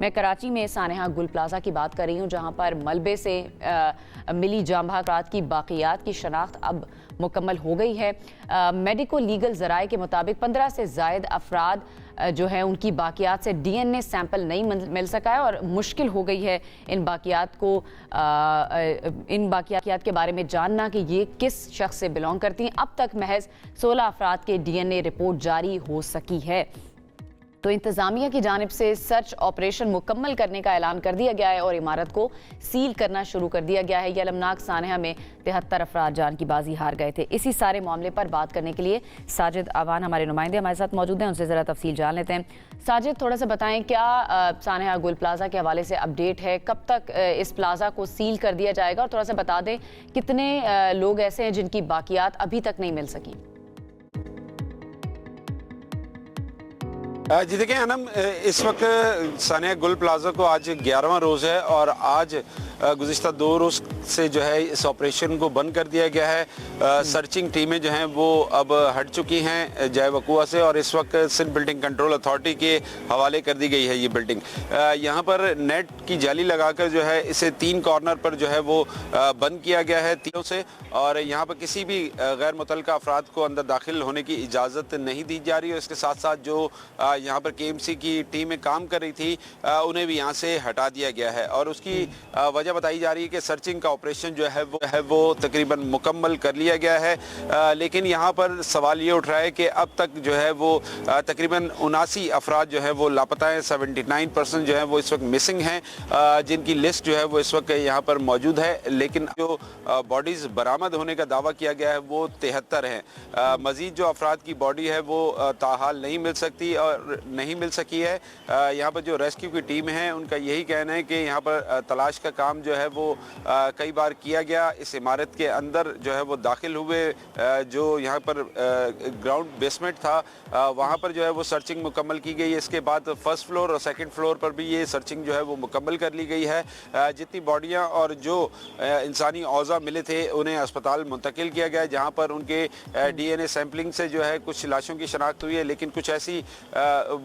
मैं कराची में सानेहा गुल प्लाजा की बात कर रही हूँ, जहाँ पर मलबे से मिली जांबाज अफराद की बाकियात की शनाख्त अब मुकम्मल हो गई है। मेडिको लीगल ज़राए के मुताबिक 15 से ज़ायद अफराद जो है उनकी बाकियात से DNA सैंपल नहीं मिल सका है और मुश्किल हो गई है इन बाकियात के बारे में जानना कि ये किस शख्स से बिलोंग करती हैं। अब तक महज 16 अफराद के DNA रिपोर्ट जारी हो सकी है। तो इंतजामिया की जानिब से सर्च ऑपरेशन मुकम्मल करने का ऐलान कर दिया गया है और इमारत को सील करना शुरू कर दिया गया है। ये अलमनाक सानेहा में 73 अफराद जान की बाजी हार गए थे। इसी सारे मामले पर बात करने के लिए साजिद अवान हमारे नुमाइंदे हमारे साथ मौजूद हैं, उनसे ज़रा तफसील जान लेते हैं। साजिद, थोड़ा सा बताएं, क्या सानेहा गुल प्लाजा के हवाले से अपडेट है? कब तक इस प्लाजा को सील कर दिया जाएगा? और थोड़ा सा बता दें कितने लोग ऐसे हैं जिनकी बाकियात अभी तक नहीं मिल सकी? जी देखिए अनम, इस वक्त सानिया गुल प्लाजा को आज 11वां रोज़ है और आज गुज़िश्ता 2 रोज़ से जो है इस ऑपरेशन को बंद कर दिया गया है। सर्चिंग टीमें जो हैं वो अब हट चुकी हैं जय वकुआ से और इस वक्त सिंध बिल्डिंग कंट्रोल अथॉरिटी के हवाले कर दी गई है ये बिल्डिंग। यहाँ पर नेट की जाली लगाकर जो है इसे 3 कॉर्नर पर जो है वो बंद किया गया है तीनों से, और यहाँ पर किसी भी गैर मुतल्लिका अफराद को अंदर दाखिल होने की इजाज़त नहीं दी जा रही है। इसके साथ साथ जो यहाँ पर KMC की टीमें काम कर रही थी उन्हें भी यहाँ से हटा दिया गया है और उसकी वजह बताई जा रही है कि सर्चिंग का ऑपरेशन जो है वो तकरीबन मुकम्मल कर लिया गया है। लेकिन यहाँ पर सवाल ये उठ रहा है कि अब तक जो है वो तकरीबन 79 अफराद जो है वो लापता हैं। 79% जो है वो इस वक्त मिसिंग हैं, जिनकी लिस्ट जो है वो इस वक्त यहाँ पर मौजूद है। लेकिन जो बॉडीज़ बरामद होने का दावा किया गया है वो 73 हैं। मज़ीद जो अफराद की बॉडी है वो ताहाल नहीं मिल सकती और नहीं मिल सकी है। यहाँ पर जो रेस्क्यू की टीम है उनका यही कहना है कि यहाँ पर तलाश का काम जो है वो कई बार किया गया। इस इमारत के अंदर जो है वो दाखिल हुए, जो यहाँ पर ग्राउंड बेसमेंट था वहाँ पर जो है वो सर्चिंग मुकम्मल की गई है। इसके बाद फर्स्ट फ्लोर और सेकंड फ्लोर पर भी ये सर्चिंग जो है वो मुकम्मल कर ली गई है। जितनी बॉडियाँ और जो इंसानी औज़ा मिले थे उन्हें अस्पताल मुंतकिल किया गया है, जहाँ पर उनके DNA सैम्पलिंग से जो है कुछ लाशों की शनाख्त हुई है। लेकिन कुछ ऐसी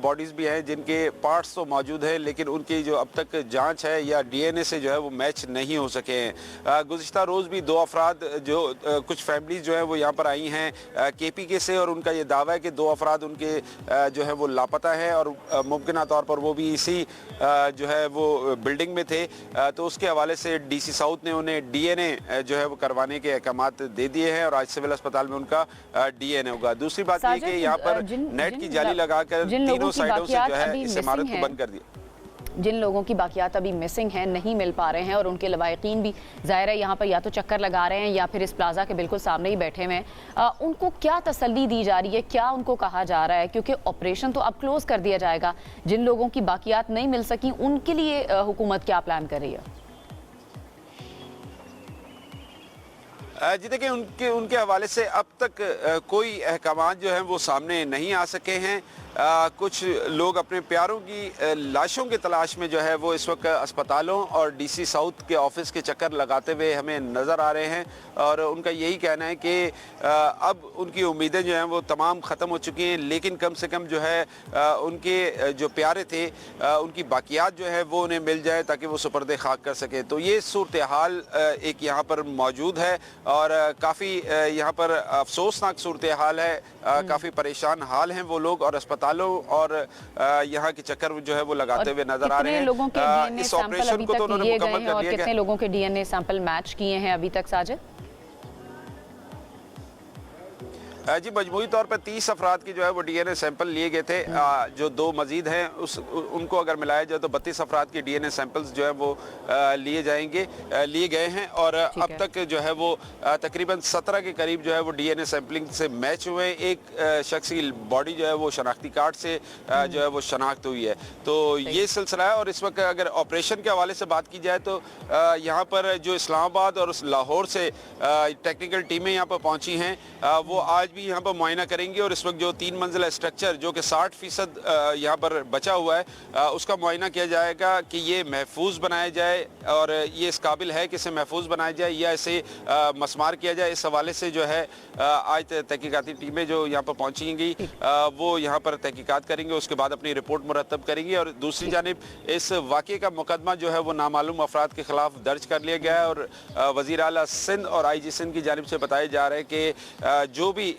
बॉडीज़ भी हैं जिनके पार्ट्स तो मौजूद हैं लेकिन उनकी जो अब तक जाँच है या DNA से जो है वो मैच नहीं हो सके हैं। गुज़िश्ता रोज़ भी 2 अफराद जो कुछ फैमिलीज़ जो है वो यहाँ पर आई हैं KPK से और उनका ये दावा है कि 2 अफराद उनके जो है वो लापता हैं और मुमकिन तौर पर वो भी इसी जो है वो बिल्डिंग में थे। तो उसके हवाले से DC साउथ ने उन्हें DNA जो है वो करवाने के अहकामात दे दिए हैं और आज सिविल अस्पताल में उनका DNA होगा। दूसरी बात ये कि यहाँ पर नेट की जाली लगाकर तीनों साइडों से जो है इस इमारत को बंद कर दिया। जिन लोगों की बाकियात अभी मिसिंग हैं, नहीं मिल पा रहे हैं और उनके लवाहिकीन भी ज़ाहिर है यहाँ पर या तो चक्कर लगा रहे हैं या फिर इस प्लाजा के बिल्कुल सामने ही बैठे हुए हैं, उनको क्या तसल्ली दी जा रही है? क्या उनको कहा जा रहा है? क्योंकि ऑपरेशन तो अब क्लोज कर दिया जाएगा। जिन लोगों की बाकियात नहीं मिल सकी उनके लिए हुकूमत क्या प्लान कर रही है? जी देखिए उनके हवाले से अब तक कोई अहकाम जो हैं वो सामने नहीं आ सके हैं। कुछ लोग अपने प्यारों की लाशों की तलाश में जो है वो इस वक्त अस्पतालों और DC साउथ के ऑफिस के चक्कर लगाते हुए हमें नज़र आ रहे हैं और उनका यही कहना है कि अब उनकी उम्मीदें जो हैं वो तमाम ख़त्म हो चुकी हैं। लेकिन कम से कम जो है उनके जो प्यारे थे उनकी बाकियात जो है वो उन्हें मिल जाए ताकि वो सुपर्द खाक कर सके। तो ये सूरत हाल एक यहाँ पर मौजूद है और काफ़ी यहाँ पर अफसोसनाक सूरत हाल है। काफ़ी परेशान हाल हैं वो लोग और अस्पतालों और यहाँ के चक्कर जो है वो लगाते हुए नजर आ रहे हैं। लोगों के DNA इस सैंपल ऑपरेशन अभी को तो तक उन्होंने लिए गए मुकम्मल हैं कर और लिया कितने लोगों के DNA सैंपल मैच किए हैं अभी तक, साजिद? जी मजमूई तौर पर 30 अफराद की जो है वो DNA सैंपल लिए गए थे। जो 2 मजीद हैं उनको अगर मिलाया जाए तो 32 अफराद के DNA सैंपल्स जो है वो लिए गए हैं और अब तक जो है वो तकरीबन 17 के करीब जो है वो DNA सैंपलिंग से मैच हुए। एक शख्स की बॉडी जो है वो शनाख्ती कार्ड से जो है वो शनाख्त हुई है। तो ये सिलसिला है और इस वक्त अगर ऑपरेशन के हवाले से बात की जाए तो यहाँ पर जो इस्लामाबाद और लाहौर से टेक्निकल टीमें यहाँ पर पहुँची हैं वो आज भी यहाँ पर मुआयना करेंगे और इस वक्त जो 3 मंजिला स्ट्रक्चर जो कि 60% यहाँ पर बचा हुआ है उसका मुआयना किया जाएगा कि ये महफूज बनाया जाए और ये इस काबिल है कि इसे महफूज बनाया जाए या इसे मसमार किया जाए। इस हवाले से जो है आज तहकीकाती टीमें जो यहाँ पर पहुँचेंगी वो यहाँ पर तहकीकात करेंगे, उसके बाद अपनी रिपोर्ट मुरतब करेंगी। और दूसरी जानिब इस वाक़े का मुकदमा जो है वो नामालूम अफराद के खिलाफ दर्ज कर लिया गया है और वज़ीर आला सिंध और IG सिंध की जानिब से बताया जा रहा है कि जो भी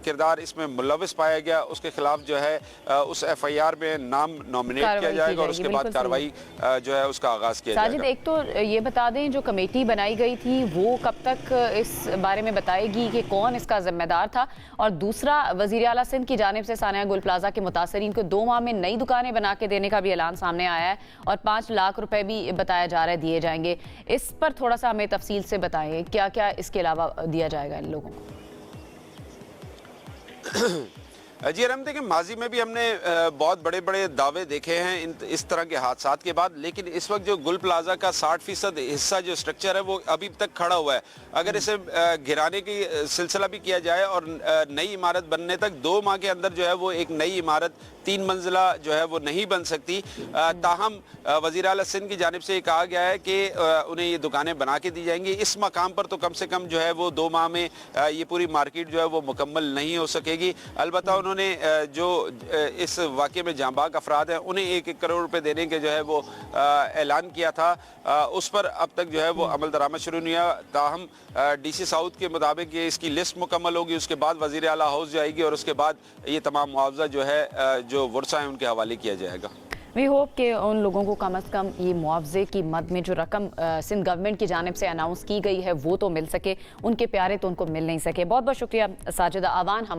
किरदार इसमें मुलविस पाया गया उसके खिलाफ जो है उस FIR में नाम नॉमिनेट किया जाएगा और उसके बाद कार्रवाई जो है उसका आगाज़ किया जाएगा। साजिद, एक तो ये बता दें जो कमेटी बनाई गई थी वो कब तक इस बारे में बताएगी कि कौन इसका जिम्मेदार था, और दूसरा वज़ीर आला सिंध की जानिब से सानिया गुल प्लाजा के मुतासरीन को 2 माह में नई दुकानें बना के देने का भी ऐलान सामने आया है और 5 लाख रुपए भी बताया जा रहा है दिए जाएंगे। इस पर थोड़ा सा हमें तफसील से बताएं, क्या क्या इसके अलावा दिया जाएगा इन लोगों को? जी हम देखें, माजी में भी हमने बहुत बड़े बड़े दावे देखे हैं इस तरह के हादसात के बाद, लेकिन इस वक्त जो गुल प्लाजा का 60% हिस्सा जो स्ट्रक्चर है वो अभी तक खड़ा हुआ है। अगर इसे गिराने की सिलसिला भी किया जाए और नई इमारत बनने तक 2 माह के अंदर जो है वो एक नई इमारत 3 मंजिला जो है वो नहीं बन सकती। ताहम वज़ीर आला सिंध की जानिब से कहा गया है कि उन्हें ये दुकानें बना के दी जाएंगी। इस मकाम पर तो कम से कम जो है वो 2 माह में ये पूरी मार्केट जो है वो मुकम्मल नहीं हो सकेगी। अलबत्ता उन्होंने जो इस वाक़े में जांबाग अफराद हैं उन्हें 1-1 करोड़ रुपए देने के जो है वो ऐलान किया था, उस पर अब तक जो है वो अमल दरामद शुरू नहीं हुआ। ताहम DC साउथ के मुताबिक ये इसकी लिस्ट मुकम्मल होगी, उसके बाद वज़ीर आला हाउस जाएगी और उसके बाद ये तमाम मुआवजा जो है जो वर्सा है उनके हवाले किया जाएगा। वी होप कि उन लोगों को कम अज़ कम ये मुआवजे की मद में जो रकम सिंध गवर्नमेंट की जानिब से अनाउंस की गई है वो तो मिल सके, उनके प्यारे तो उनको मिल नहीं सके। बहुत बहुत शुक्रिया साजिदा अवान हमारे